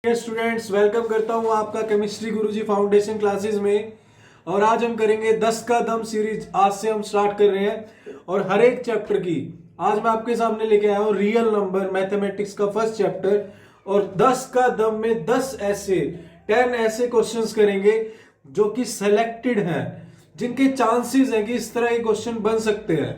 Students, welcome करता हूं आपका केमिस्ट्री गुरुजी फाउंडेशन क्लासेस में। और आज हम करेंगे 10 का दम सीरीज। आज से हम स्टार्ट कर रहे हैं और हर एक चैप्टर की आज मैं आपके सामने लेके आया हूं रियल नंबर मैथमेटिक्स का फर्स्ट चैप्टर। और 10 का दम में 10 ऐसे क्वेश्चंस करेंगे जो कि सिलेक्टेड हैं, जिनके चांसेस हैं कि इस तरह के क्वेश्चन बन सकते हैं,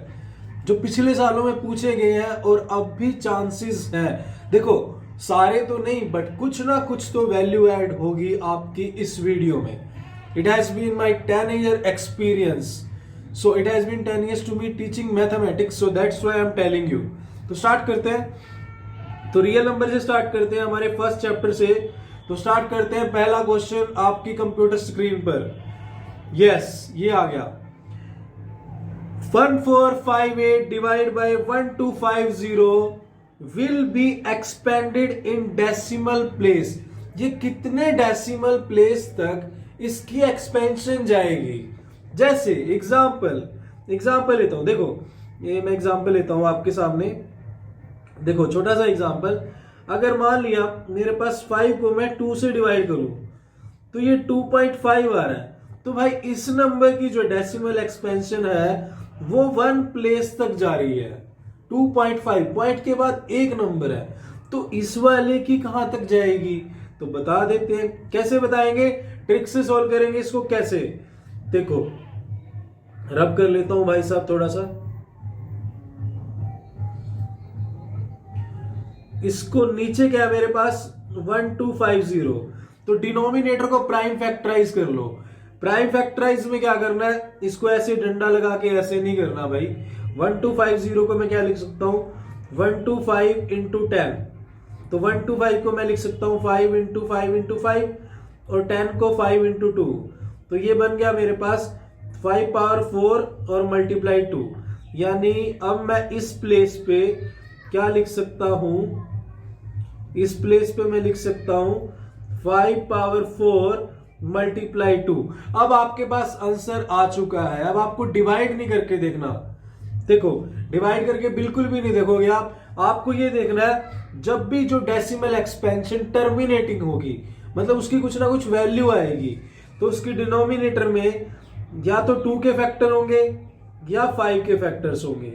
जो पिछले सालों में पूछे गए हैं और अब भी चांसेस हैं। देखो, सारे तो नहीं बट कुछ ना कुछ तो वैल्यू ऐड होगी आपकी इस वीडियो में। It has been my 10 year experience, so it has been 10 years to me teaching mathematics, so that's why I am telling you. तो स्टार्ट करते हैं। तो रियल नंबर से स्टार्ट करते हैं, हमारे फर्स्ट चैप्टर से। तो स्टार्ट करते हैं। पहला क्वेश्चन आपकी कंप्यूटर स्क्रीन पर, यस ये आ गया। 1458 divide by 1250 will be expanded in decimal place। ये कितने डेसिमल प्लेस तक इसकी एक्सपेंशन जाएगी? जैसे एग्जाम्पल लेता हूं। देखो, ये मैं एग्जाम्पल लेता हूं आपके सामने। देखो, छोटा सा एग्जाम्पल। अगर मान लिया मेरे पास 5 को मैं 2 से डिवाइड करूं तो ये 2.5 आ रहा है। तो भाई इस नंबर की जो डेसिमल एक्सपेंशन है वो 1 प्लेस तक जा रही है। 2.5 पॉइंट के बाद एक नंबर है, तो इस वाले की कहां तक जाएगी? तो बता देते हैं। कैसे बताएंगे? ट्रिक से सॉल्व करेंगे इसको। कैसे? देखो, रब कर लेता हूं भाई साहब थोड़ा सा। इसको नीचे क्या है मेरे पास? 1250। तो डिनोमिनेटर को प्राइम फैक्टराइज कर लो। प्राइम फैक्टराइज में क्या करना है? इसको ऐसे डंडा लगा के ऐसे नहीं करना भाई। 1250 को मैं क्या लिख सकता हूं? 125 इंटू 10। तो 125 को मैं लिख सकता हूं 5 इंटू 5 इंटू 5 और 10 को 5 इंटू 2। तो ये बन गया मेरे पास 5 पावर 4 और मल्टीप्लाई 2। यानी अब मैं इस प्लेस पे क्या लिख सकता हूं? इस प्लेस पे मैं लिख सकता हूं 5 पावर 4 मल्टीप्लाई 2। अब आपके पास आंसर आ चुका है। अब आपको डिवाइड नहीं करके देखना। देखो, डिवाइड करके बिल्कुल भी नहीं देखोगे आप। आपको ये देखना है जब भी जो डेसिमल एक्सपेंशन टर्मिनेटिंग होगी, मतलब उसकी कुछ ना कुछ वैल्यू आएगी, तो उसकी डिनोमिनेटर में या तो 2 के फैक्टर होंगे या 5 के फैक्टर्स होंगे।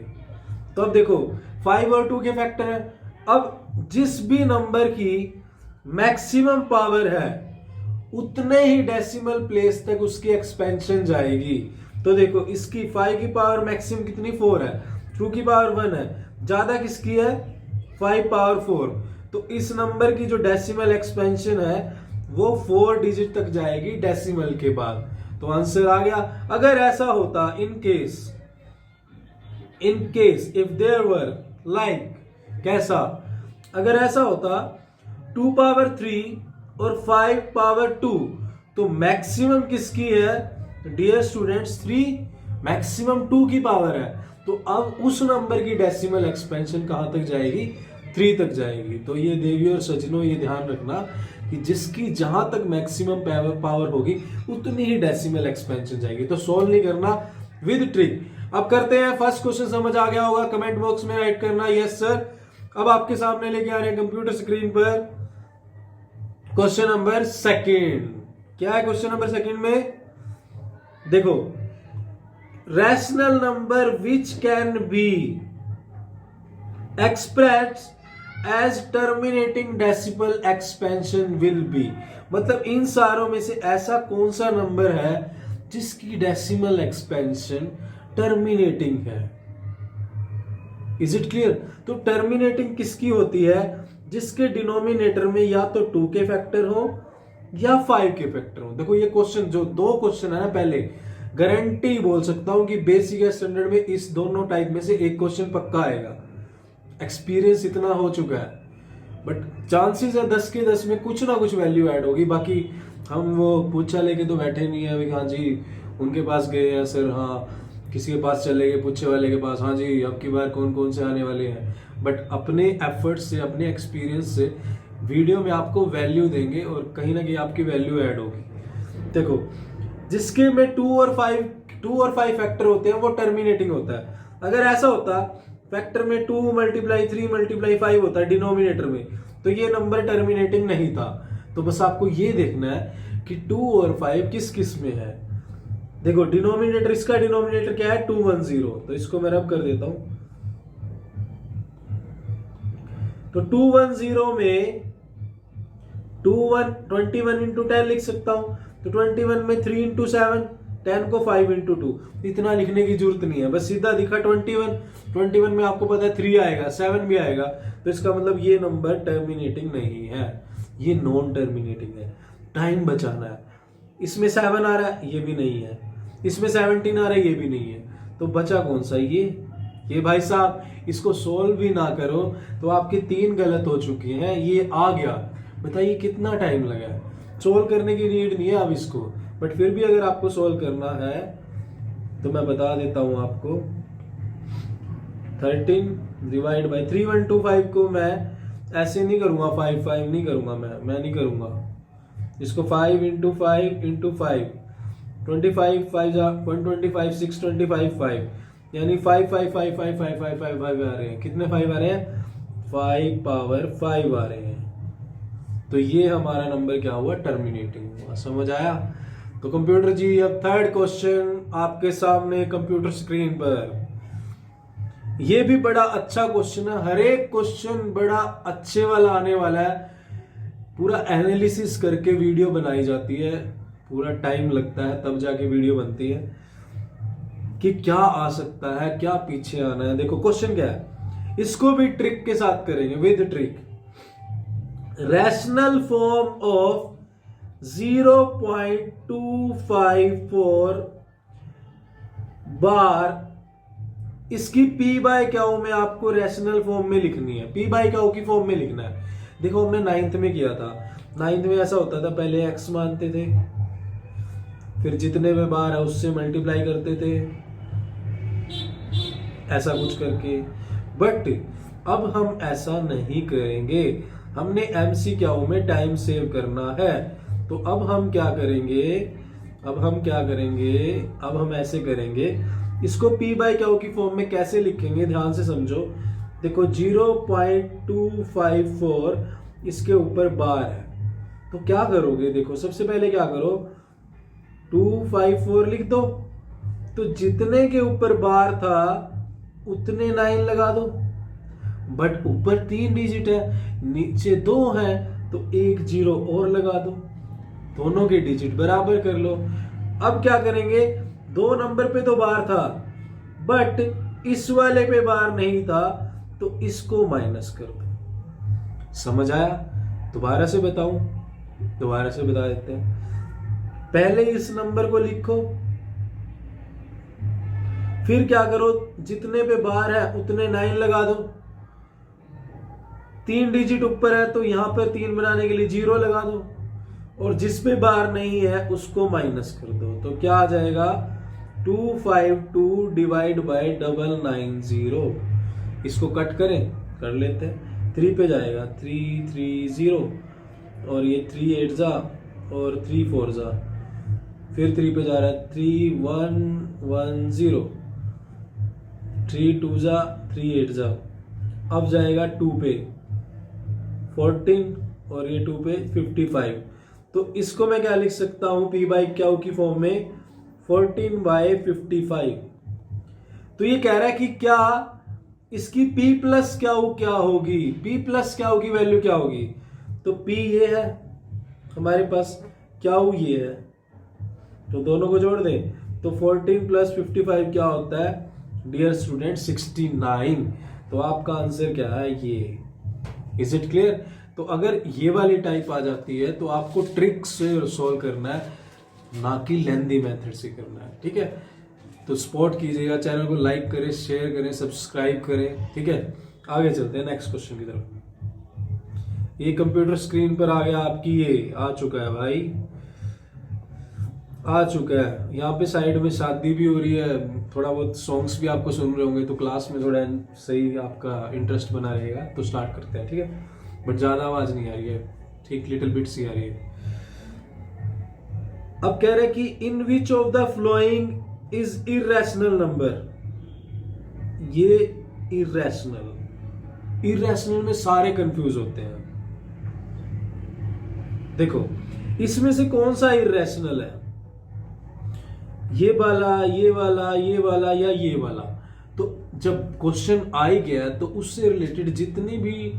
तो अब देखो, 5 और 2 के फैक्टर है। अब जिस भी नंबर की मैक्सिमम पावर है उतने ही डेसिमल प्लेस तक उसकी एक्सपेंशन जाएगी। तो देखो, इसकी 5 की पावर मैक्सिमम कितनी? 4 है। 2 की पावर 1 है। ज्यादा किसकी है? 5 पावर 4। तो इस नंबर की जो डेसिमल एक्सपेंशन है वो 4 डिजिट तक जाएगी डेसिमल के बाद। तो आंसर आ गया। अगर ऐसा होता, in case if there were like, कैसा? अगर ऐसा होता 2 पावर 3 और 5 पावर 2, तो मैक्सिमम किसकी है? डियर स्टूडेंट्स, 3 मैक्सिमम 2 की पावर है। तो अब उस नंबर की डेसिमल एक्सपेंशन कहां तक जाएगी? 3 तक जाएगी। तो ये देवियों और सज्जनों, ये ध्यान रखना कि जिसकी जहां तक मैक्सिमम पावर होगी उतनी ही डेसिमल एक्सपेंशन जाएगी। तो सॉल्व नहीं करना, विद ट्रिक। अब करते हैं। फर्स्ट क्वेश्चन समझ आ गया होगा, कमेंट बॉक्स में राइट करना यस सर। अब आपके सामने लेके आ रहे हैं कंप्यूटर स्क्रीन पर क्वेश्चन नंबर सेकंड। क्या है क्वेश्चन नंबर सेकंड में? देखो, rational number which can be expressed as terminating decimal expansion will be. मतलब इन सारों में से ऐसा कौन सा नंबर है जिसकी डेसिमल एक्सपेंशन टर्मिनेटिंग है? Is it clear? तो टर्मिनेटिंग किसकी होती है? जिसके डिनोमिनेटर में या तो 2 के फैक्टर हो या 5 के फैक्टर हो। देखो, ये क्वेश्चन, जो 2 क्वेश्चन है ना, पहले गारंटी बोल सकता हूं कि बेसिक या स्टैंडर्ड में इस दोनों टाइप में से एक क्वेश्चन पक्का आएगा। एक्सपीरियंस इतना हो चुका है। बट चांसेस है 10 के 10 में कुछ ना कुछ वैल्यू ऐड होगी। बाकी हम वो पूछा लेके तो बैठे नहीं है। हाँ जी, उनके पास गए हैं सर, हाँ किसी के पास चले गए, पूछे वाले के पास, हाँ जी अब की बार कौन कौन से आने वाले हैं। बट अपने एफर्ट्स से, अपने एक्सपीरियंस से वीडियो में आपको वैल्यू देंगे और कहीं ना कहीं आपकी वैल्यू ऐड होगी। देखो, जिसके में 2 और 5 फैक्टर होते हैं वो टर्मिनेटिंग होता है। अगर ऐसा होता फैक्टर में 2 मल्टीप्लाई 3 मल्टीप्लाई 5 होता है डिनोमिनेटर में, तो ये नंबर टर्मिनेटिंग नहीं था। तो बस आपको ये देखना है कि 2 और 5 किस किस में है। देखो डिनोमिनेटर, इसका डिनोमिनेटर क्या है 210, तो इसको मैं रब कर देता हूं। तो 210 में 21 इंटू 10 लिख सकता हूं। तो 21 में 3 इंटू 7, 10 को 5 इंटू 2, इतना लिखने की जरूरत नहीं है, बस सीधा दिखा 21 में आपको पता है 3 आएगा, 7 भी आएगा, तो इसका मतलब ये नंबर टर्मिनेटिंग नहीं है, ये नॉन टर्मिनेटिंग है। टाइम बचाना है। इसमें 7 आ रहा है, ये भी नहीं है, इसमें 17 आ रहा है, ये भी नहीं है, तो बचा कौन सा, ये भाई साहब। इसको सोल्व भी ना करो तो आपके 3 गलत हो चुके हैं, ये आ गया। बताइए कितना टाइम लगा है। सोल्व करने की नीड नहीं है अब इसको, बट फिर भी अगर आपको सोल्व करना है तो मैं बता देता हूं आपको। 13 डिवाइड बाई 3125 को मैं ऐसे नहीं करूंगा, 5 5 नहीं करूंगा, मैं नहीं करूंगा इसको। 5 इंटू 5 इंटू 5, 25 5 125 625 5, यानी 5 5 5 5 5 5 5 5 आ रहे हैं। कितने 5 आ रहे हैं, 5 पावर 5 आ रहे हैं। तो ये हमारा नंबर क्या हुआ, टर्मिनेटिंग हुआ। समझ आया। तो कंप्यूटर जी अब थर्ड क्वेश्चन आपके सामने कंप्यूटर स्क्रीन पर। ये भी बड़ा अच्छा क्वेश्चन है, हर एक क्वेश्चन बड़ा अच्छे वाला आने वाला है। पूरा एनालिसिस करके वीडियो बनाई जाती है, पूरा टाइम लगता है तब जाके वीडियो बनती है कि क्या आ सकता है, क्या पीछे आना है। देखो क्वेश्चन क्या है, इसको भी ट्रिक के साथ करेंगे, with trick. Rational form of 0.254 बार, इसकी पी बाय क्यू में आपको रैशनल फॉर्म में लिखनी है, पी बाय क्यू की फॉर्म में लिखना है। देखो हमने 9th में किया था, 9th में ऐसा होता था, पहले x मानते थे, फिर जितने में बार है उससे मल्टीप्लाई करते थे, ऐसा कुछ करके। बट अब हम ऐसा नहीं करेंगे, हमने MCQ में टाइम सेव करना है। तो अब हम क्या करेंगे, अब हम ऐसे करेंगे, इसको P बाय क्यू की फॉर्म में कैसे लिखेंगे, ध्यान से समझो। देखो 0.254 इसके ऊपर बार है, तो क्या करोगे, देखो सबसे पहले क्या करो, 254 लिख दो, तो जितने के ऊपर बार था उतने 9 लगा दो। बट ऊपर 3 डिजिट है, नीचे 2 है, तो 1 0 और लगा दो, दोनों के डिजिट बराबर कर लो। अब क्या करेंगे, 2 नंबर पे तो बार था, बट इस वाले पे बार नहीं था, तो इसको माइनस कर दो। समझ आया। दोबारा से बता देते हैं। पहले इस नंबर को लिखो, फिर क्या करो, जितने पे बार है उतने 9 लगा दो, 3 डिजिट ऊपर है तो यहां पर 3 बनाने के लिए 0 लगा दो, और जिस पे बार नहीं है उसको माइनस कर दो। तो क्या आ जाएगा, 252 डिवाइड बाय 990। इसको कट करें, कर लेते हैं। 3 पे जाएगा 330, और ये 3 8 जा और 3 4 जा, फिर 3 पे जा रहा है 3110, 3 2 जा 3 8 जा। अब जाएगा 2 पे 14, और ये 2 पे 55। तो इसको मैं क्या लिख सकता हूं, P बाई क्यू की फॉर्म में 14/55। तो ये कह रहा है कि क्या इसकी P प्लस क्यू क्या होगी, P प्लस क्यू की वैल्यू क्या होगी। तो P ये है हमारे पास, क्यू ये है, तो दोनों को जोड़ दें तो 14 + 55 क्या होता है डियर स्टूडेंट, 69। तो आपका आंसर क्या है, ये। Is it clear. तो अगर ये वाली टाइप आ जाती है तो आपको ट्रिक से सॉल्व करना है, ना कि लेंदी मेथड से करना है, ठीक है। तो सपोर्ट कीजिएगा, चैनल को लाइक करें, शेयर करें, सब्सक्राइब करें, ठीक है। आगे चलते हैं नेक्स्ट क्वेश्चन की तरफ। ये कंप्यूटर स्क्रीन पर आ गया आपकी, ये आ चुका है भाई, आ चुका है। यहाँ पे साइड में शादी भी हो रही है, थोड़ा बहुत सॉन्ग्स भी आपको सुन रहे होंगे, तो क्लास में थोड़ा सही आपका इंटरेस्ट बना रहेगा। तो स्टार्ट करते हैं, ठीक है। बट ज़्यादा आवाज़ नहीं आ रही है, ठीक लिटिल बिट सी आ रही है। अब कह रहे हैं कि in which of the following is irrational number. ये इरेशनल में सारे कंफ्यूज होते हैं। देखो इसमें से कौन सा इरेशनल है, ये वाला, ये वाला, ये वाला या ये वाला। तो जब क्वेश्चन आ ही गया तो उससे रिलेटेड जितनी भी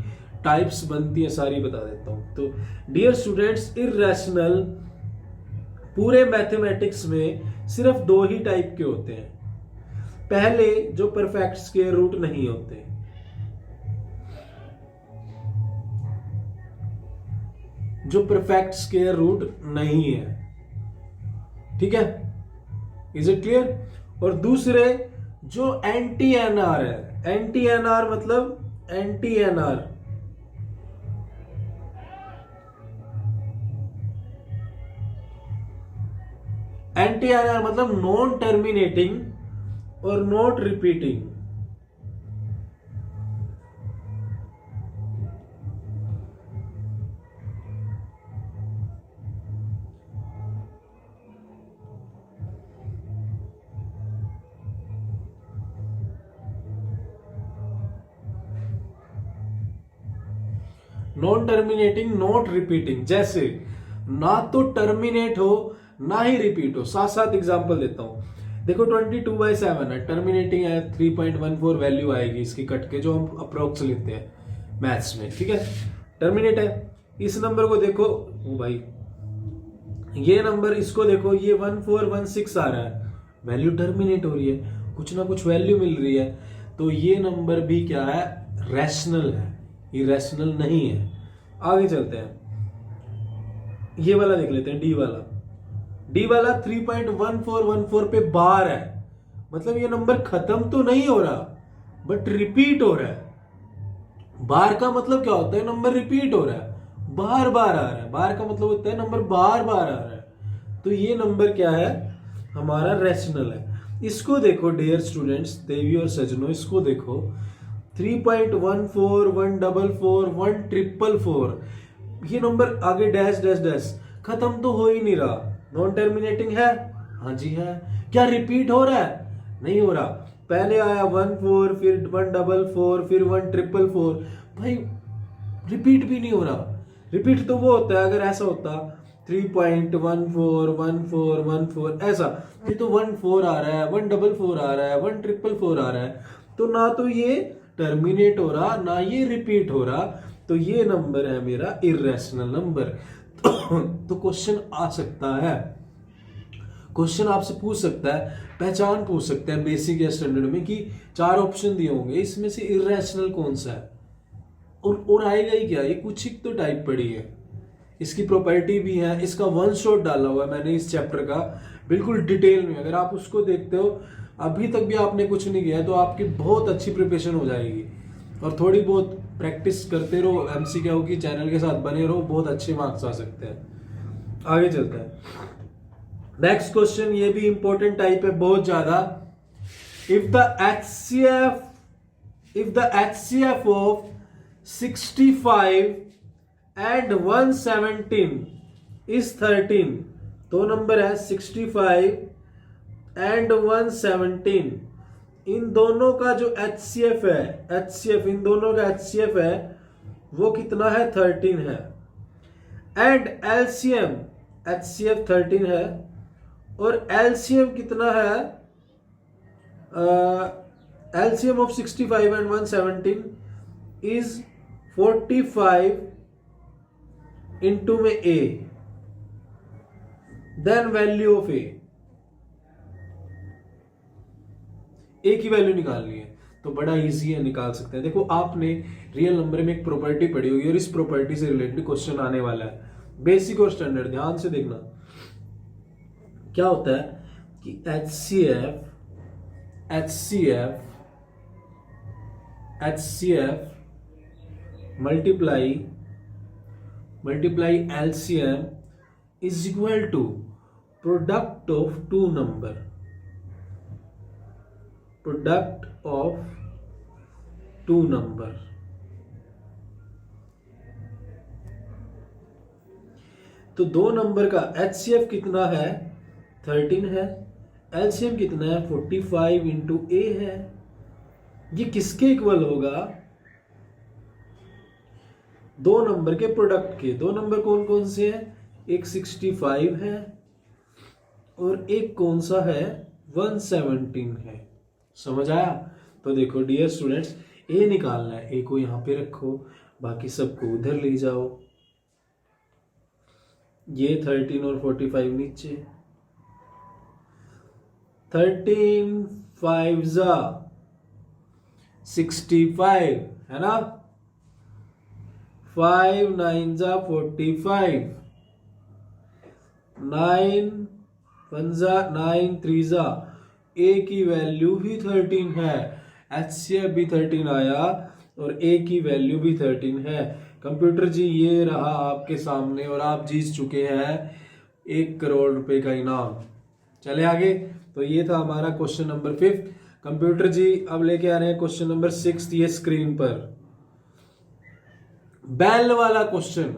टाइप्स बनती है सारी बता देता हूं। तो डियर स्टूडेंट्स, इरेशनल पूरे मैथमेटिक्स में सिर्फ दो ही टाइप के होते हैं। पहले जो परफेक्ट स्क्वायर रूट नहीं होते, जो परफेक्ट स्क्वायर रूट नहीं है, ठीक है, इज इट क्लियर। और दूसरे जो एंटी एनआर है, एंटी एनआर मतलब एंटी एनआर, एंटी एनआर मतलब नॉन टर्मिनेटिंग और not repeating. Non terminating not repeating, जैसे ना तो टर्मिनेट हो ना ही रिपीट हो। साथ साथ एग्जांपल देता हूं। देखो 22/7 है, टर्मिनेटिंग है 3.14 वैल्यू आएगी इसकी कट के, जो हम अप्रोक्स लेते हैं मैथ्स में, ठीक है, टर्मिनेट है। इस नंबर को देखो, ओ भाई ये नंबर, इसको देखो, ये 1416 आ रहा है, वैल्यू टर्मिनेट हो रही है, कुछ ना कुछ वैल्यू मिल रही है। तो ये नंबर भी क्या है, रैशनल है, इरेशनल नहीं है। आगे चलते हैं, ये वाला देख लेते हैं, डी वाला। डी वाला 3.1414 पे बार है, मतलब ये नंबर खत्म तो नहीं हो रहा बट रिपीट हो रहा है। बार का मतलब क्या होता है, नंबर रिपीट हो रहा है, बार बार आ रहा है। बार का मतलब होता है नंबर बार बार आ रहा है। तो ये नंबर क्या है, हमारा रैशनल है। इसको देखो डियर स्टूडेंट्स, देवी और सजनों, इसको देखो 3.14 144 1,444, ये नंबर आगे डैश डैश डैश, खत्म तो हो ही नहीं रहा। नॉन टर्मिनेटिंग है, हाँ जी है। क्या रिपीट हो रहा है, नहीं हो रहा। पहले आया 14, फिर 144, फिर 1,444, भाई रिपीट भी नहीं हो रहा। रिपीट तो वो होता है अगर ऐसा होता 3.141414 ऐसा, ये तो 14 आ रहा है, 144 आ रहा है, 1,444 आ रहा है। तो ना तो ये टर्मिनेट हो रहा ना ये रिपीट हो रहा, तो ये नंबर है मेरा इरेशनल नंबर। तो क्वेश्चन आ सकता है, क्वेश्चन आपसे पूछ सकता है, पहचान पूछ सकता है बेसिक या स्टैंडर्ड में कि 4 ऑप्शन दिए होंगे, इसमें से इरेशनल कौन सा है, और आएगा ही क्या, ये कुछ ही तो टाइप पड़ी है, इसकी प्रॉपर्टी भी है, इसका वन शॉट डाला हुआ है मैंने इस चैप्टर का बिल्कुल डिटेल में। अगर आप उसको देखते हो, अभी तक भी आपने कुछ नहीं किया है, तो आपकी बहुत अच्छी प्रिपरेशन हो जाएगी। और थोड़ी बहुत प्रैक्टिस करते रहो, एमसीक्यू की चैनल के साथ बने रहो, बहुत अच्छे मार्क्स आ सकते हैं। आगे चलते हैं, नेक्स्ट क्वेश्चन, ये भी इंपॉर्टेंट टाइप है बहुत ज्यादा। If the HCF of 65 and 117 is 13, दो नंबर है 65 and 117, इन दोनों का जो HCF है, HCF इन दोनों का HCF है वो कितना है, 13 है। एंड LCM, HCF 13 है और LCM कितना है, LCM of 65 and 117 is 45 into में A, then value of A की वैल्यू निकालनी है, तो बड़ा इजी है, निकाल सकते हैं। देखो आपने रियल नंबर में एक प्रॉपर्टी पढ़ी होगी और इस प्रॉपर्टी से रिलेटेड क्वेश्चन आने वाला है, बेसिक और स्टैंडर्ड, ध्यान से देखना। क्या होता है कि HCF multiply LCM is equal to product of two number, तो दो नंबर का HCF कितना है, 13 है, LCM कितना है, 45 इंटू A है। ये किसके इक्वल होगा, दो नंबर के प्रोडक्ट के। दो नंबर कौन कौन से हैं? एक 65 है और एक कौन सा है? 117 है। समझ आया? तो देखो डियर स्टूडेंट्स, ए निकालना है, ए को यहां पे रखो, बाकी सबको उधर ले जाओ। ये 13 और 45 नीचे। 13 5 जा 65 है ना, 5 9 जा 45, 9 1 जा 9 3 जा, ए की वैल्यू भी 13 है, HCF भी 13 आया और ए की वैल्यू भी 13 है। कंप्यूटर जी ये रहा आपके सामने और आप जीत चुके हैं 1 करोड़ रुपए का इनाम। चले आगे। तो ये था हमारा क्वेश्चन नंबर 5। कंप्यूटर जी अब लेके आ रहे हैं क्वेश्चन नंबर 6, ये स्क्रीन पर बेल वाला क्वेश्चन।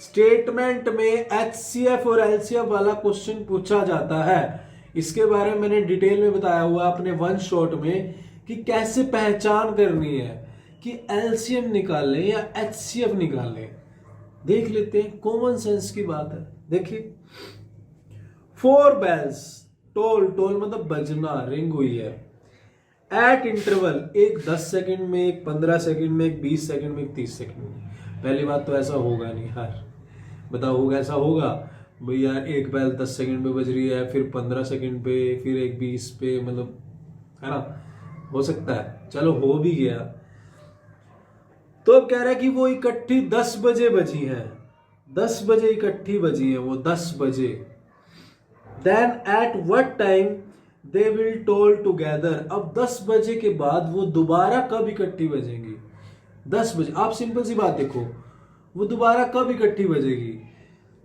स्टेटमेंट में HCF और LCF वाला क्वेश्चन पूछा जाता है। इसके बारे में मैंने डिटेल में बताया हुआ अपने वन शॉट में कि कैसे पहचान करनी है कि LCM निकालें या HCF निकालें। देख लेते हैं, कॉमन सेंस की बात है। देखिए 4 बेल्स, टोल, टोल मतलब बजना, रिंग हुई है एट इंटरवल, एक 10 सेकंड में, एक 15 सेकंड में, एक 20 सेकंड में, एक 30 सेकंड में। पहली बात तो ऐसा होगा नहीं यार, बताओ होगा? ऐसा होगा भाई यार? एक बेल 10 सेकंड पे बज रही है, फिर 15 सेकंड पे, फिर एक 20 पे, मतलब है ना, हो सकता है। चलो हो भी गया। तो अब कह रहा है कि वो इकट्ठी 10 बजे बजी है, 10 बजे इकट्ठी बजी है वो, 10 बजे। Then at what time they will toll together, अब 10 बजे के बाद वो दोबारा कब इकट्ठी बजेंगी? 10 बजे। आप सिंपल सी बात देखो, वो दोबारा कब इकट्ठी बजेगी?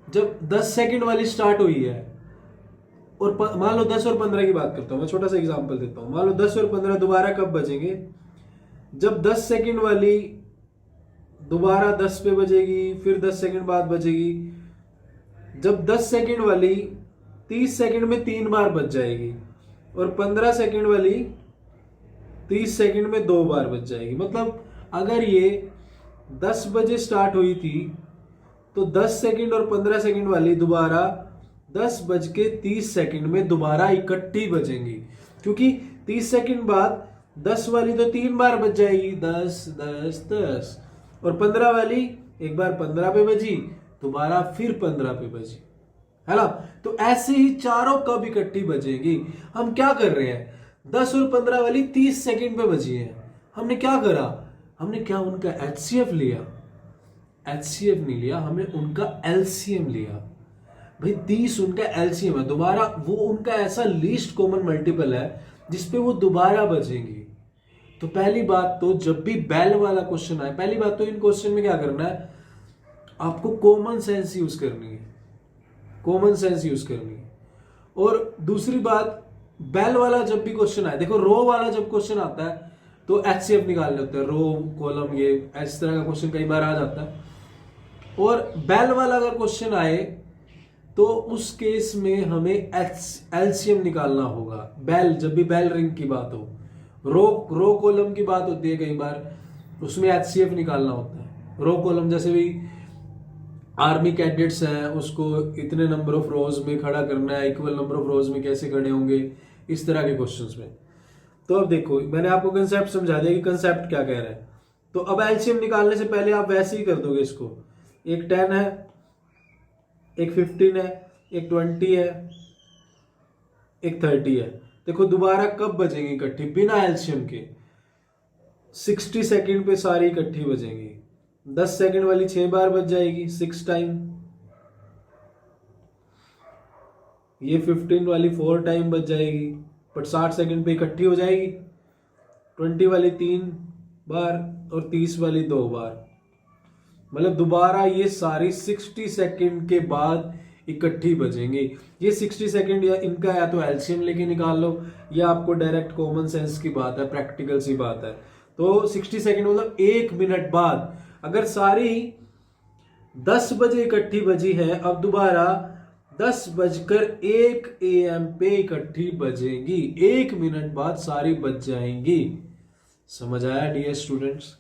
जब 10 सेकंड वाली स्टार्ट हुई है और मान लो 10 और 15 की बात करता हूं मैं, छोटा सा एग्जांपल देता हूं। मान लो 10 और 15 दोबारा कब बजेंगे? जब 10 सेकंड वाली दोबारा 10 पे बजेगी, फिर 10 सेकंड बाद बजेगी। जब 10 सेकंड वाली 30 सेकंड में 3 बार बज जाएगी और 15 सेकंड वाली 30 सेकंड में 2 बार बज जाएगी। मतलब अगर ये 10 बजे स्टार्ट हुई थी तो 10 सेकंड और 15 सेकंड वाली दोबारा 10:30 में दोबारा इकट्ठी बजेंगी, क्योंकि 30 सेकंड बाद 10 वाली तो 3 बार बज जाएगी, 10 10 10, और 15 वाली एक बार 15 पे बजी, दोबारा फिर 15 पे बजी, है ना। तो ऐसे ही चारों कब इकट्ठी बजेगी? हम क्या कर रहे हैं, 10 और 15 वाली 30 सेकंड पे बजी है, हमने क्या करा? हमने क्या उनका HCF लिया? HCF नहीं लिया, हमने उनका LCM लिया। भाई 30 उनका LCM है, दोबारा वो उनका ऐसा लीस्ट कॉमन मल्टीपल है जिसपे वो दोबारा बजेंगी। तो पहली बात तो जब भी बेल वाला क्वेश्चन आए, पहली बात तो इन क्वेश्चन में क्या करना है, आपको कॉमन सेंस यूज करनी है, कॉमन सेंस यूज करनी है। और दूसरी बात, बेल वाला जब भी क्वेश्चन आए, देखो रो वाला जब क्वेश्चन आता है तो HCF निकालने होते हैं, रो कॉलम, ये इस तरह का क्वेश्चन कई बार आ जाता है। और बेल वाला अगर क्वेश्चन आए तो उस केस में हमें LCM निकालना होगा। बेल, जब भी बेल रिंग की बात हो, रो कॉलम की बात होती है कई बार, उसमें HCF निकालना होता है। रो कॉलम जैसे भी आर्मी कैडेट्स हैं, उसको इतने नंबर ऑफ रोज में खड़ा करना है, इक्वल नंबर ऑफ रोज में कैसे खड़े होंगे, इस तरह के क्वेश्चंस में। तो अब देखो मैंने आपको कंसेप्ट समझा दिया कि कंसेप्ट क्या कह रहा है। तो अब LCM निकालने से पहले आप वैसे ही कर दोगे इसको, एक 10 है, एक 15 है, एक 20 है, एक 30 है। देखो दोबारा कब बजेंगी इकट्ठी बिना LCM के? 60 सेकंड पे सारी इकट्ठी बजेंगी। 10 सेकंड वाली 6 बार बज जाएगी, 6 टाइम। ये 15 वाली 4 टाइम बज जाएगी, बट 60 सेकंड पे इकट्ठी हो जाएगी। 20 वाली 3 बार और 30 वाली 2 बार, मतलब दोबारा ये सारी 60 सेकंड के बाद इकट्ठी बजेंगी। ये 60 सेकंड या इनका या तो LCM लेके निकाल लो, या आपको डायरेक्ट कॉमन सेंस की बात है, प्रैक्टिकल सी बात है। तो 60 सेकंड मतलब 1 मिनट बाद अगर सारी 10 बजे इकट्ठी बजी है, अब दोबारा 10:01 AM पे इकट्ठी बजेगी, 1 मिनट बाद सारी बज जाएंगी। समझ आया डियर स्टूडेंट्स?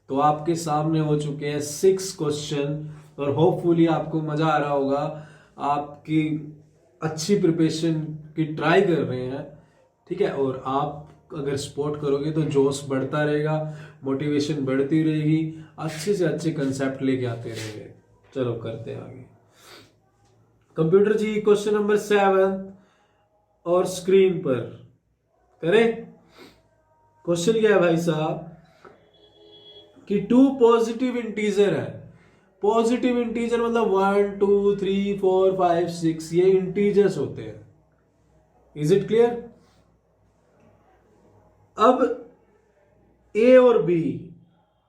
तो आपके सामने हो चुके हैं 6 क्वेश्चन और होपफुली आपको मजा आ रहा होगा, आपकी अच्छी प्रिपरेशन की ट्राई कर रहे हैं, ठीक है। और आप अगर सपोर्ट करोगे तो जोश बढ़ता रहेगा, मोटिवेशन बढ़ती रहेगी, अच्छे से अच्छे कंसेप्ट लेके आते रहेंगे। चलो करते हैं आगे। कंप्यूटर जी क्वेश्चन नंबर 7 और स्क्रीन पर करें। क्वेश्चन क्या है भाई साहब कि 2 पॉजिटिव इंटीजर है। पॉजिटिव इंटीजर मतलब 1 2 3 4 5 6 ये इंटीजर्स होते हैं। Is it clear? अब ए और बी,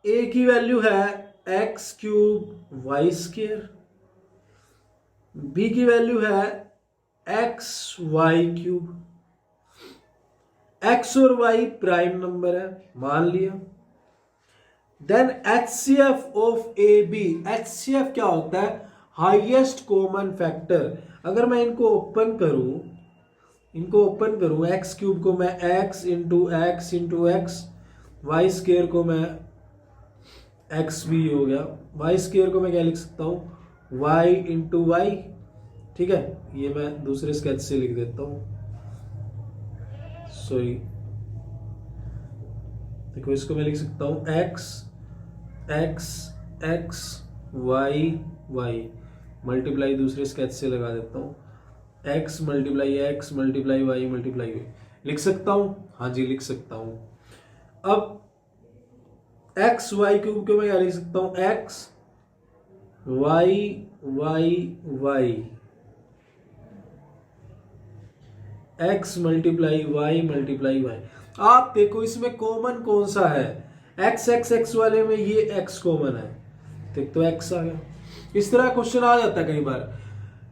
ए की वैल्यू है X cube Y square, B की वैल्यू है एक्स वाई क्यूब। एक्स और वाई प्राइम नंबर है मान लिया। Then HCF of A B, HCF क्या होता है? Highest common factor. अगर मैं इनको ओपन करूं एक्स क्यूब को मैं X into X, Y square को मैं एक्स भी हो गया, वाई स्क्र को मैं क्या लिख सकता हूं? वाई इंटू वाई, ठीक है। ये मैं दूसरे स्केच से लिख देता हूं, सॉरी। देखो इसको मैं लिख सकता हूं X X X Y Y multiply, दूसरे स्केच से लगा देता हूं X multiply Y multiply Y. लिख सकता हूं? हाँ जी लिख सकता हूं। अब एक्स वाई क्यूब को मैं क्या लिख सकता हूं? X Y Y Y X multiply Y. आप देखो इसमें कॉमन कौन सा है? एक्स वाले में ये एक्स कॉमन है, देख तो एक्स आ गया। इस तरह क्वेश्चन आ जाता है कई बार।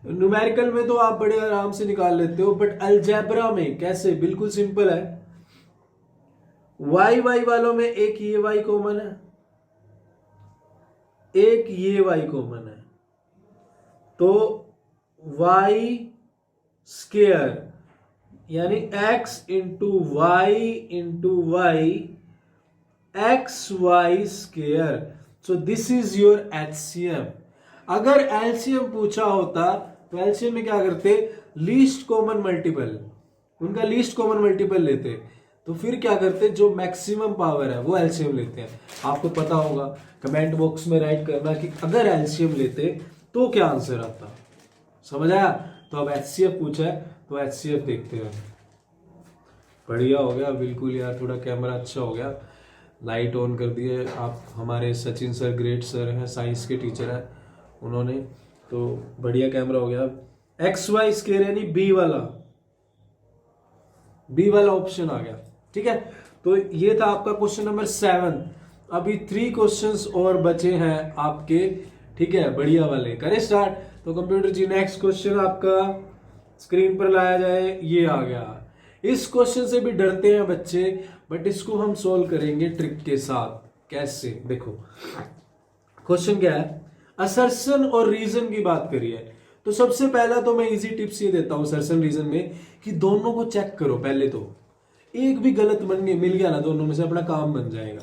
न्यूमेरिकल में तो आप बड़े आराम से निकाल लेते हो, बट अलजेब्रा में कैसे? बिल्कुल सिंपल है। वाई वालों में एक ये वाई कॉमन है, एक ये वाई कॉमन है, तो वाई स्क्वायर यानी X into Y X Y square. So this is your HCM. अगर एलसीएम पूछा होता तो एलसीएम में क्या करते? लीस्ट कॉमन मल्टीपल, उनका लीस्ट कॉमन मल्टीपल लेते। तो फिर क्या करते? जो मैक्सिमम पावर है वो एलसीएम लेते हैं। आपको पता होगा, कमेंट बॉक्स में राइट करना कि अगर एलसीएम लेते तो क्या आंसर आता। समझ आया? तो अब एचसीएफ पूछा है तो एचसीएफ देखते हैं। बढ़िया हो गया बिल्कुल यार, थोड़ा कैमरा अच्छा हो गया, लाइट ऑन कर दिए। आप हमारे सचिन सर ग्रेट सर हैं, साइंस के टीचर हैं उन्होंने, तो बढ़िया कैमरा हो गया। एक्स वाई स्क्वायर यानी बी वाला ऑप्शन आ गया, ठीक है। तो ये था आपका क्वेश्चन नंबर 7। अभी 3 क्वेश्चंस और बचे हैं आपके, ठीक है, बढ़िया वाले। करें स्टार्ट। तो कंप्यूटर जी नेक्स्ट क्वेश्चन आपका स्क्रीन पर लाया जाए, ये आ गया। इस क्वेश्चन से भी डरते हैं बच्चे, बट इसको हम सोल्व करेंगे ट्रिक के साथ। कैसे? देखो क्वेश्चन क्या है, असर्शन और रीजन की बात करिए। तो सबसे पहला तो मैं इजी टिप्स ये देता हूं असर्शन रीजन में कि दोनों को चेक करो। पहले तो एक भी गलत मिल गया ना, दोनों में से अपना काम बन जाएगा।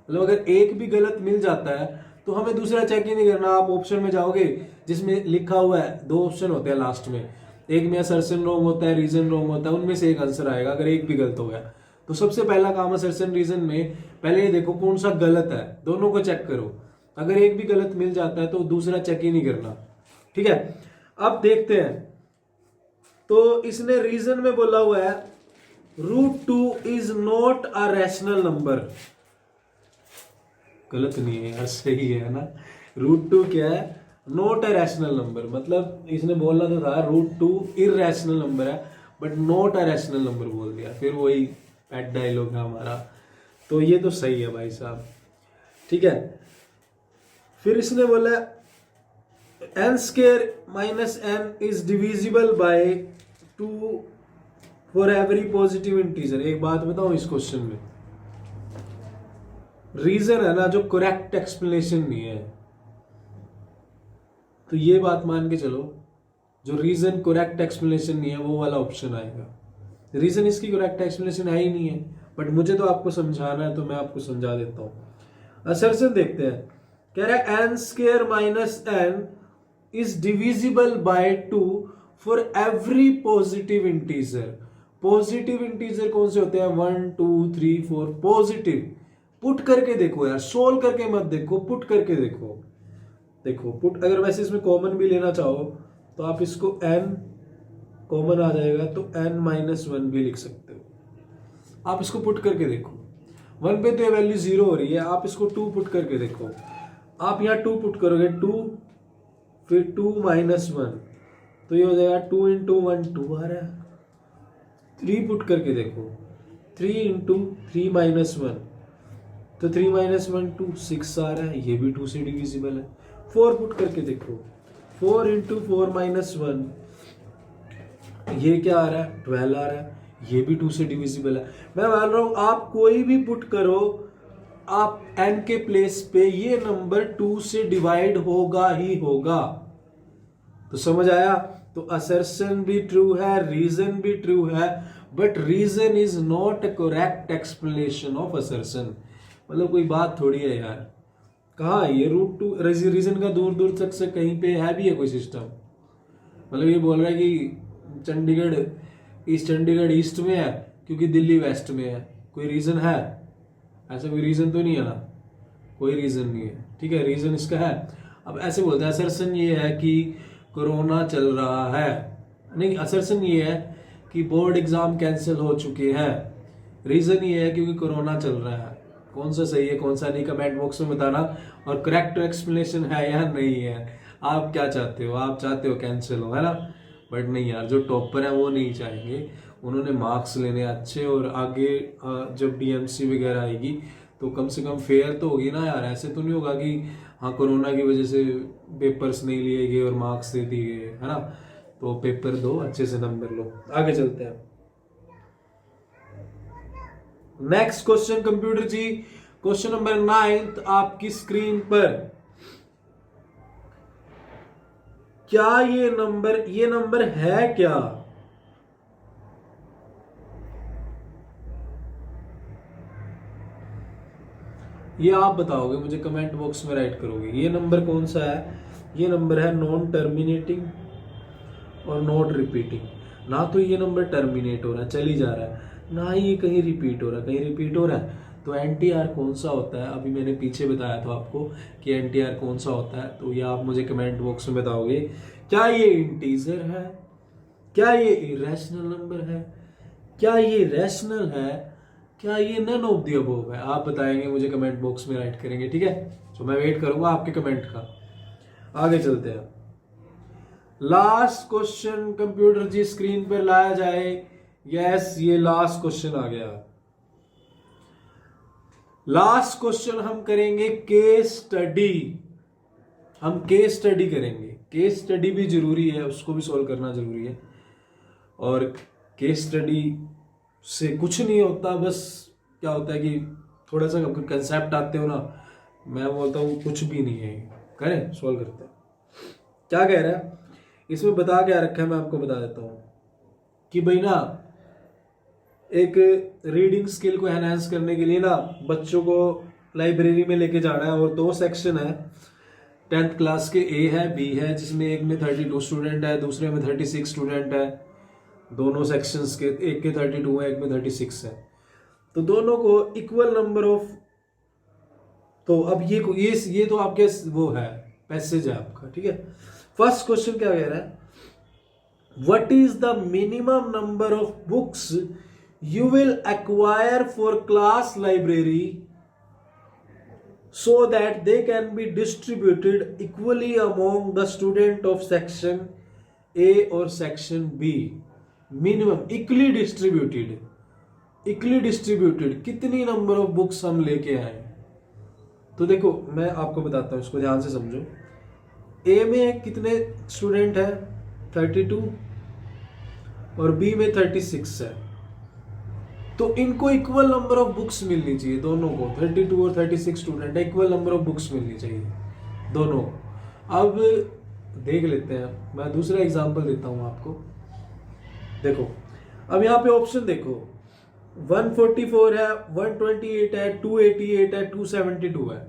मतलब अगर एक भी गलत मिल जाता है तो हमें दूसरा चेक ही नहीं करना। आप ऑप्शन में जाओगे जिसमें लिखा हुआ है, 2 ऑप्शन होते हैं लास्ट में, एक में असर्शन रॉन्ग होता है, रीजन रॉन्ग होता है, उनमें से एक आंसर आएगा अगर एक भी गलत हो गया। तो सबसे पहला काम असर्शन रीजन में पहले ये देखो कौन सा गलत है, दोनों को चेक करो। अगर एक भी गलत मिल जाता है तो दूसरा चेक ही नहीं करना, ठीक है। अब देखते हैं। तो इसने रीजन में बोला हुआ है √2 is not a rational number. गलत नहीं है यार, सही है ना। √2 क्या है? Not a rational number. मतलब इसने बोलना तो था √2 इरैशनल नंबर है, but not a rational number बोल दिया। फिर वही पेट डायलॉग है हमारा। तो ये तो सही है भाई साहब, ठीक है। फिर इसने बोला n² - n is divisible by 2 for every positive integer. एक बात बताऊं, इस क्वेश्चन में रीजन है ना जो करेक्ट एक्सप्लेनेशन नहीं है, तो ये बात मान के चलो जो रीजन करेक्ट एक्सप्लेनेशन नहीं है वो वाला ऑप्शन आएगा। रीजन इसकी करेक्ट एक्सप्लेनेशन है ही नहीं है, बट मुझे तो आपको समझाना है तो मैं आपको समझा देता हूं। असर्शन देखते हैं, कह रहा है N square minus N is divisible by 2 for every positive integer. Positive integer कौन से होते हैं? 1 2 3 4 पॉजिटिव। पुट करके देखो यार, सोल्व करके मत देखो, पुट करके देखो। देखो पुट, अगर वैसे इसमें कॉमन भी लेना चाहो तो आप इसको n कॉमन आ जाएगा तो n माइनस 1 भी लिख सकते हो। आप इसको पुट करके देखो, 1 पे तो ये वैल्यू 0 हो रही है, आप इसको 2 पुट करके देखो। आप यहाँ 2 पुट करोगे, 2 फिर 2 माइनस 1 तो ये हो जाएगा 2 इंटू 1 2 आ रहा है। 3 पुट करके देखो, 3 इंटू 3 माइनस 1 तो 3 माइनस 1 2 6 आ रहा है, ये भी 2 से डिविजिबल है। 4 पुट करके देखो, 4 इंटू 4 माइनस 1 ये क्या आ रहा है? 12 आ रहा है, ये भी 2 से डिविजिबल है। मैं मान रहा हूं आप कोई भी पुट करो, आप n के प्लेस पे ये नंबर 2 से डिवाइड होगा ही होगा। तो समझ आया? तो असर्शन भी ट्रू है, रीजन भी ट्रू है, but reason is not a correct explanation of assertion. मतलब कोई बात थोड़ी है यार, कहाँ ये रूट टू रीजन का दूर दूर तक से कहीं पे है भी है कोई सिस्टम? मतलब ये बोल रहा है कि चंडीगढ़ ईस्ट में है क्योंकि दिल्ली वेस्ट में है, कोई रीजन है? ऐसा कोई रीजन तो नहीं है ना, कोई रीजन नहीं है। ठीक है, रीजन इसका है। अब ऐसे बोलते हैं असर्शन ये है कि कोरोना चल रहा है, नहीं, असर्शन ये है कि बोर्ड एग्जाम कैंसिल हो चुके हैं। रीजन ये है क्योंकि कोरोना चल रहा है। कौन सा सही है कौन सा नहीं, कमेंट बॉक्स में बताना। और करेक्ट एक्सप्लेनेशन है या नहीं है, आप क्या चाहते हो? आप चाहते हो कैंसिल हो, है ना? बट नहीं यार, जो टॉपर है वो नहीं चाहेंगे, उन्होंने मार्क्स लेने अच्छे, और आगे जब डीएमसी वगैरह आएगी तो कम से कम फेयर तो होगी ना यार। ऐसे तो नहीं होगा कि हाँ कोरोना की वजह से पेपर्स नहीं लिए गए और मार्क्स दे दिए गए, है ना? तो पेपर दो, अच्छे से नंबर लो। आगे चलते हैं, नेक्स्ट क्वेश्चन कंप्यूटर जी, क्वेश्चन नंबर 9 आपकी स्क्रीन पर। क्या ये नंबर है क्या? ये आप बताओगे, मुझे कमेंट बॉक्स में राइट करोगे। ये नंबर कौन सा है? ये नंबर है नॉन टर्मिनेटिंग और नॉट रिपीटिंग। ना तो ये नंबर टर्मिनेट हो रहा है, चली जा रहा है, ना ही ये कहीं रिपीट हो रहा है, कहीं रिपीट हो रहा है। तो एनटीआर कौन सा होता है? अभी मैंने पीछे बताया था आपको कि एनटीआर कौन सा होता है, तो ये आप मुझे कमेंट बॉक्स में बताओगे। क्या ये इंटीजर है? क्या ये इरेशनल नंबर है? क्या ये रैशनल है? क्या ये नन ऑफ द अबव है? आप बताएंगे, मुझे कमेंट बॉक्स में राइट करेंगे। ठीक है, तो मैं वेट करूंगा आपके कमेंट का। आगे चलते हैं, लास्ट क्वेश्चन कंप्यूटर जी स्क्रीन पर लाया जाए। यस, ये लास्ट क्वेश्चन आ गया। लास्ट क्वेश्चन हम करेंगे केस स्टडी। हम केस स्टडी करेंगे, केस स्टडी भी जरूरी है, उसको भी सॉल्व करना जरूरी है। और केस स्टडी से कुछ नहीं होता, बस क्या होता है कि थोड़ा सा कंसेप्ट आते हो ना, मैं बोलता हूँ कुछ भी नहीं है, करें सॉल्व करते हैं। क्या कह रहा है इसमें, बता क्या रखा है, मैं आपको बता देता हूँ कि भाई ना, एक रीडिंग स्किल को एनहांस करने के लिए ना बच्चों को लाइब्रेरी में लेके जाना है। और 2 सेक्शन है 10th क्लास के, ए है बी है, जिसमें एक में 32 स्टूडेंट है, दूसरे में 36 स्टूडेंट है। दोनों सेक्शंस के, एक के 32 है, एक में 36 है, तो दोनों को इक्वल नंबर ऑफ। तो अब ये तो आपके वो है, पैसेज है आपका। ठीक है, फर्स्ट क्वेश्चन क्या कह रहा है, what is the minimum number of books you will acquire for class library so that they can be distributed equally among the student of section A or section B. Minimum equally distributed कितनी number of books हम लेके आए? तो देखो मैं आपको बताता हूँ, इसको ध्यान से समझो। A में कितने स्टूडेंट है? 32, और B में 36 है। तो इनको इक्वल नंबर ऑफ बुक्स मिलनी चाहिए, दोनों को। 32 और 36 स्टूडेंट है, इक्वल नंबर ऑफ बुक्स मिलनी चाहिए दोनों। अब देख लेते हैं, मैं दूसरा एग्जांपल देता हूं आपको। देखो अब यहाँ पे ऑप्शन देखो, 144 है, 128 है, 288 है, 272 है।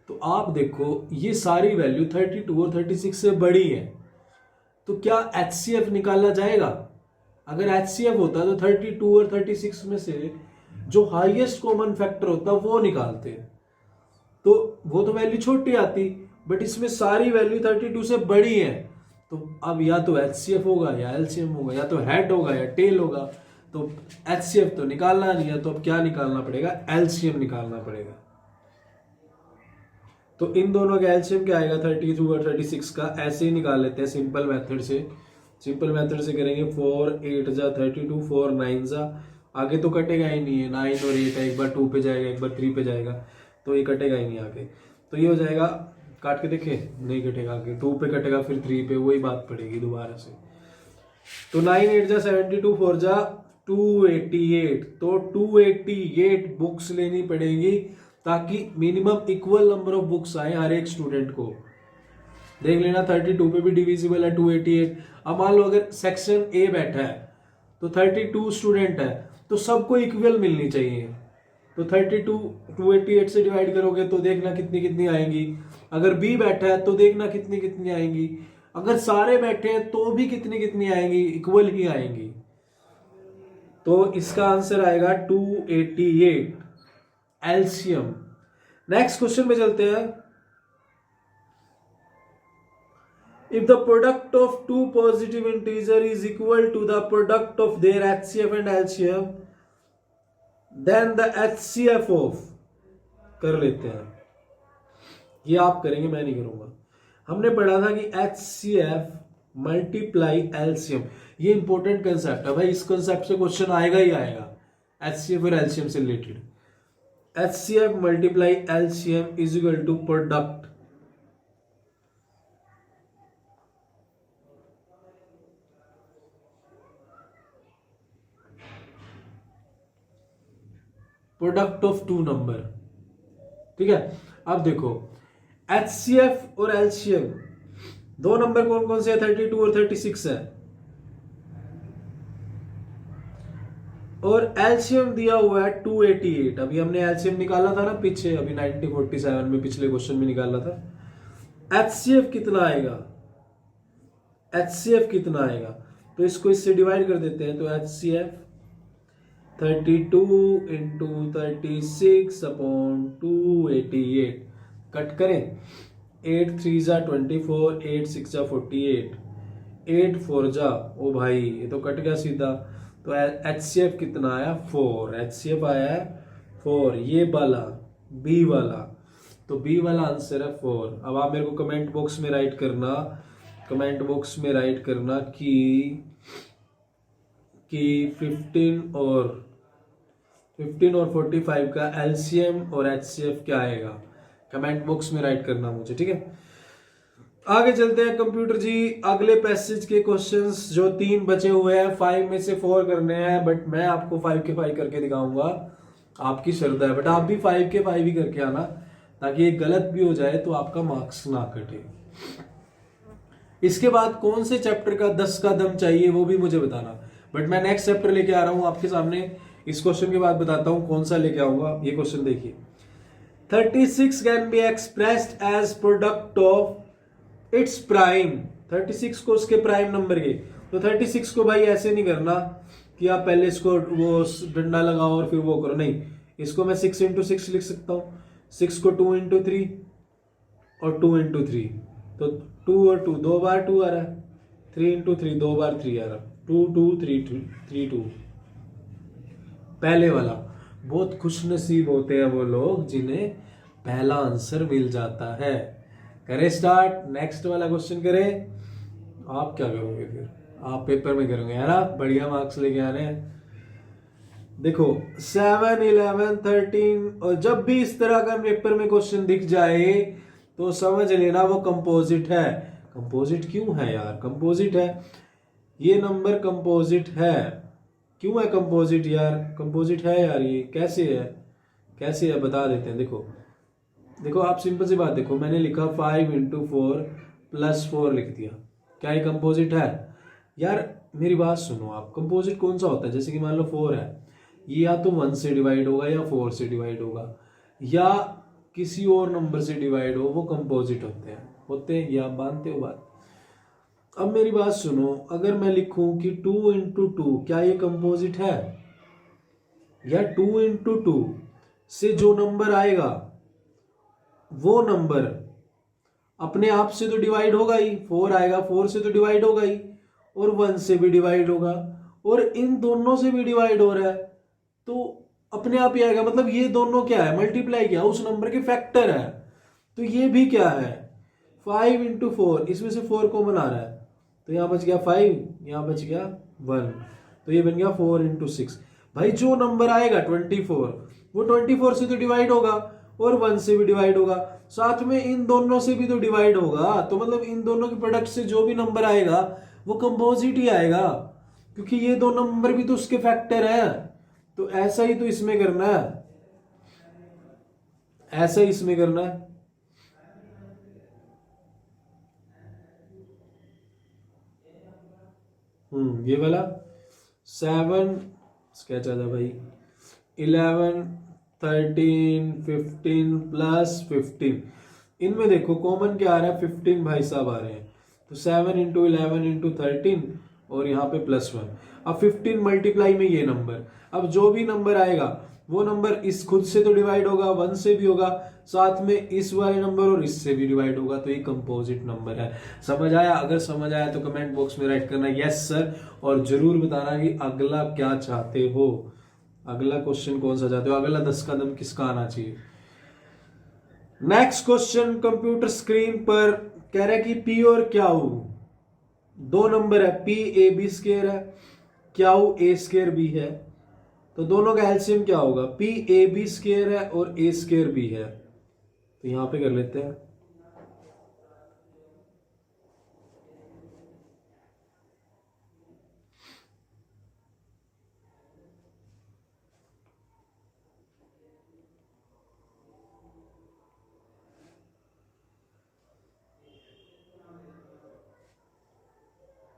तो आप देखो ये सारी वैल्यू 32 और 36 से बड़ी है, तो क्या HCF निकाला जाएगा? अगर HCF होता तो 32 और 36 में से जो हाईएस्ट कॉमन फैक्टर होता वो निकालते, तो वो तो वैल्यू छोटी आती, बट इसमें सारी वैल्यू 32 से बड़ी है। तो अब या तो HCF होगा या LCM होगा, या तो हेड होगा या टेल होगा। तो HCF तो निकालना नहीं है, तो अब क्या निकालना पड़ेगा? LCM निकालना पड़ेगा। तो इन दोनों का एलसीएम क्या आएगा? 32 और 36 का ऐसे ही निकाल लेते हैं सिंपल मेथड से। सिंपल मेथड से करेंगे 4 8 जा 32, 4 9 जा, आगे तो कटेगा ही नहीं है, 9 और 8 है, एक बार 2 पे जाएगा एक बार 3 पे जाएगा, तो ये कटेगा ही नहीं आगे। तो ये हो जाएगा, काट के देखे नहीं कटेगा, आगे 2 पे कटेगा फिर 3 पे, वही बात पड़ेगी दोबारा से। तो 9 8 जा 72, 4 जा 288, तो 288 बुक्स लेनी पड़ेगी ताकि minimum equal number of books आए हर एक स्टूडेंट को। देख लेना 32 पे भी डिविजिबल है 288। अब मान लो अगर सेक्शन ए बैठा है तो 32 स्टूडेंट है, तो सबको इक्वल मिलनी चाहिए। तो 32 288 से डिवाइड करोगे तो देखना कितनी कितनी आएंगी। अगर बी बैठा है तो देखना कितनी कितनी आएंगी। अगर सारे बैठे हैं तो भी कितनी कितनी आएंगी, इक्वल ही आएंगी। तो इसका आंसर आएगा 288 एलसीएम। नेक्स्ट क्वेश्चन में चलते हैं। If the product of two positive integer is equal to the product of their HCF and LCM, then the HCF of, कर लेते हैं, ये आप करेंगे मैं नहीं करूंगा। हमने पढ़ा था कि एचसीएफ मल्टीप्लाई एलसीएम, ये इंपॉर्टेंट कंसेप्ट है भाई, इस कंसेप्ट से क्वेश्चन आएगा ही आएगा एचसीएफ और एलसीएम से related. HCF multiply LCM is equal to product of two number. ठीक है, अब देखो HCF और LCM दो नंबर कौन कौन से है? 32 और 36 है, और एलसीएम दिया हुआ है 288। अभी हमने एलसीएम निकाला था ना पीछे, अभी 1947 में पिछले क्वेश्चन में निकाला था। एचसीएफ कितना आएगा? एचसीएफ कितना आएगा? तो इसको इससे डिवाइड कर देते हैं। तो एचसीएफ 32 इंटू 36 अपॉन 288, कट करें, 8 3 जा 24, 8 6 जा 48, 8 4 जा, ओ भाई ये तो कट गया सीधा। तो HCF कितना आया? 4। HCF आया है 4, ये वाला बी वाला, तो बी वाला आंसर है 4। अब आप मेरे को कमेंट बॉक्स में राइट करना, कमेंट बॉक्स में राइट करना कि 15 और 45 का LCM और HCF क्या आएगा, कमेंट बॉक्स में राइट करना मुझे, ठीक है। आगे चलते हैं कंप्यूटर जी, अगले पैसेज के क्वेश्चंस जो 3 बचे हुए हैं, 5 में से 4 करने हैं, बट मैं आपको 5 के 5 करके दिखाऊंगा, आपकी श्रद्धा है, बट आप भी 5 के 5 ही करके आना, ताकि एक गलत भी हो जाए तो आपका मार्क्स ना कटे। इसके बाद कौन से चैप्टर का 10 का दम चाहिए वो भी मुझे बताना, बट मैं नेक्स्ट चैप्टर लेके आ रहा हूं आपके सामने। इस क्वेश्चन के बाद बताता हूं कौन सा लेके आऊंगा। ये क्वेश्चन देखिए, 36 can be expressed as product of its prime. 36 को उसके प्राइम नंबर के, तो 36 को भाई ऐसे नहीं करना कि आप पहले इसको वो डंडा लगाओ और फिर वो करो, नहीं, इसको मैं 6 इंटू 6 लिख सकता हूँ। 6 को 2 इंटू 3 और 2 इंटू 3, तो 2 और 2 2 बार 2 आ रहा है, 3 इंटू 3 2 बार 3 आ रहा है, 2 2 3 2 3 2। पहले वाला, बहुत खुशनसीब होते हैं वो लोग जिन्हें पहला आंसर मिल जाता है। करें स्टार्ट, नेक्स्ट वाला क्वेश्चन करें। आप क्या करोगे फिर? आप पेपर में करोगे है ना, बढ़िया मार्क्स लेके आने हैं। देखो 7 11 13, और जब भी इस तरह का पेपर में क्वेश्चन दिख जाए तो समझ लेना वो कंपोजिट है। कंपोजिट क्यों है यार? कंपोजिट है, ये नंबर कंपोजिट है। क्यों है कंपोजिट यार? कंपोजिट है यार, ये कैसे है? कैसे है बता देते हैं। देखो देखो आप सिंपल सी बात देखो, मैंने लिखा 5 इंटू 4 प्लस 4 लिख दिया, क्या ये कंपोजिट है? यार मेरी बात सुनो आप, कंपोजिट कौन सा होता है? जैसे कि मान लो 4 है, ये या तो 1 से डिवाइड होगा या 4 से डिवाइड होगा, या किसी और नंबर से डिवाइड हो वो कंपोजिट होते हैं, ये आप मानते हो बात। अब मेरी बात सुनो, अगर मैं लिखूं कि 2 इंटू 2, क्या ये कंपोजिट है? या 2 इंटू 2 से जो नंबर आएगा वो नंबर अपने आप से तो डिवाइड होगा ही, 4 आएगा 4 से तो डिवाइड होगा ही, और 1 से भी डिवाइड होगा, और इन दोनों से भी डिवाइड हो रहा है, तो अपने आप ही आएगा। मतलब ये दोनों क्या है, मल्टीप्लाई किया, उस नंबर के फैक्टर है। तो ये भी क्या है, 5 इंटू 4, इसमें से 4 कॉमन आ रहा है, तो यहां बच गया 5, यहां बच गया 1, तो ये बन गया 4 इंटू 6। भाई जो नंबर आएगा 24, वो 24 से तो डिवाइड होगा और 1 से भी डिवाइड होगा, साथ में इन दोनों से भी तो डिवाइड होगा, तो मतलब इन दोनों के प्रोडक्ट से जो भी नंबर आएगा वो कंपोजिट ही आएगा, क्योंकि ये दो नंबर भी तो उसके फैक्टर है। तो ऐसा ही तो इसमें करना है, ऐसा ही इसमें करना है। ये वाला 7 क्या चाहता भाई, 11 13 15 प्लस 15, इनमें देखो कॉमन क्या आ रहा है, 15 भाई साहब आ रहे हैं, तो 7 इंटू 11 इंटू 13 और यहाँ पे +1। अब 15 मल्टीप्लाई में ये नंबर, अब जो भी नंबर आएगा वो नंबर इस खुद से तो डिवाइड होगा, 1 से भी होगा, साथ में इस वाले नंबर और इससे भी डिवाइड होगा, तो ये कंपोजिट नंबर है। समझ आया? अगर समझ आया तो कमेंट बॉक्स में राइट करना यस सर, और जरूर बताना कि अगला क्या चाहते हो, अगला क्वेश्चन कौन सा चाहते हो, अगला 10 कदम किसका आना चाहिए। नेक्स्ट क्वेश्चन कंप्यूटर स्क्रीन पर कह रहा है कि पी और क्याऊ दो नंबर है, पी ए बी स्क्वायर है, क्याऊ ए स्क्वायर बी है, तो दोनों का एलसीएम क्या होगा, पी ए बी स्क्वायर है और ए स्क्वायर बी है, तो यहां पे कर लेते हैं।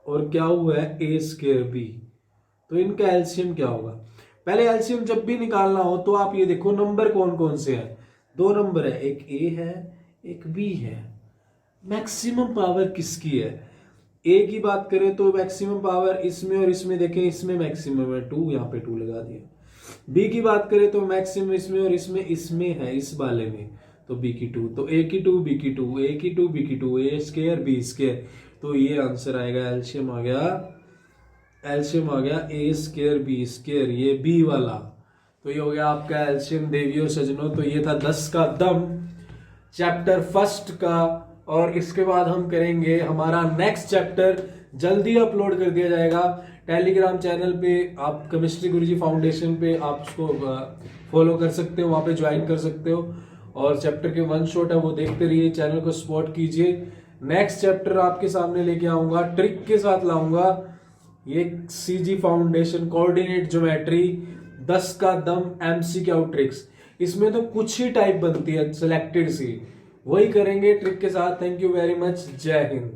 और क्या हुआ है, ए स्क्वायर बी, तो इनका एलसीएम क्या होगा। पहले एलसीएम जब भी निकालना हो तो आप ये देखो नंबर कौन कौन से हैं, दो नंबर है, एक ए है एक बी है। मैक्सिमम पावर किसकी है, ए की बात करें तो मैक्सिमम पावर इसमें और इसमें, देखें इसमें मैक्सिमम है 2, यहाँ पे 2 लगा दिया। बी की बात करें तो मैक्सिमम इसमें और इसमें है, इस वाले में, तो बी की 2, तो ए की 2 बी की 2, ए की 2 बी की 2, ए स्क्वायर बी स्क्वायर, तो ये आंसर आएगा, एलसीएम आ गया, एलसीएम आ गया ए स्क्वायर बी स्क्वायर, ये बी वाला। तो ये हो गया आपका एलसीएम देवियों सजनों। तो ये था 10 का दम चैप्टर फर्स्ट का, और इसके बाद हम करेंगे हमारा नेक्स्ट चैप्टर, जल्दी अपलोड कर दिया जाएगा टेलीग्राम चैनल पे, आप केमिस्ट्री गुरुजी फाउंडेशन पे आप उसको फॉलो कर सकते हो, वहां पे ज्वाइन कर सकते हो, और चैप्टर के 1 शॉट है वो देखते रहिए, चैनल को सपोर्ट कीजिए। नेक्स्ट चैप्टर आपके सामने लेके आऊंगा, ट्रिक के साथ लाऊंगा, ये सीजी फाउंडेशन कोऑर्डिनेट ज्योमेट्री 10 का दम एमसीक्यू ट्रिक्स, इसमें तो कुछ ही टाइप बनती है सिलेक्टेड सी, वही करेंगे ट्रिक के साथ। थैंक यू वेरी मच, जय हिंद।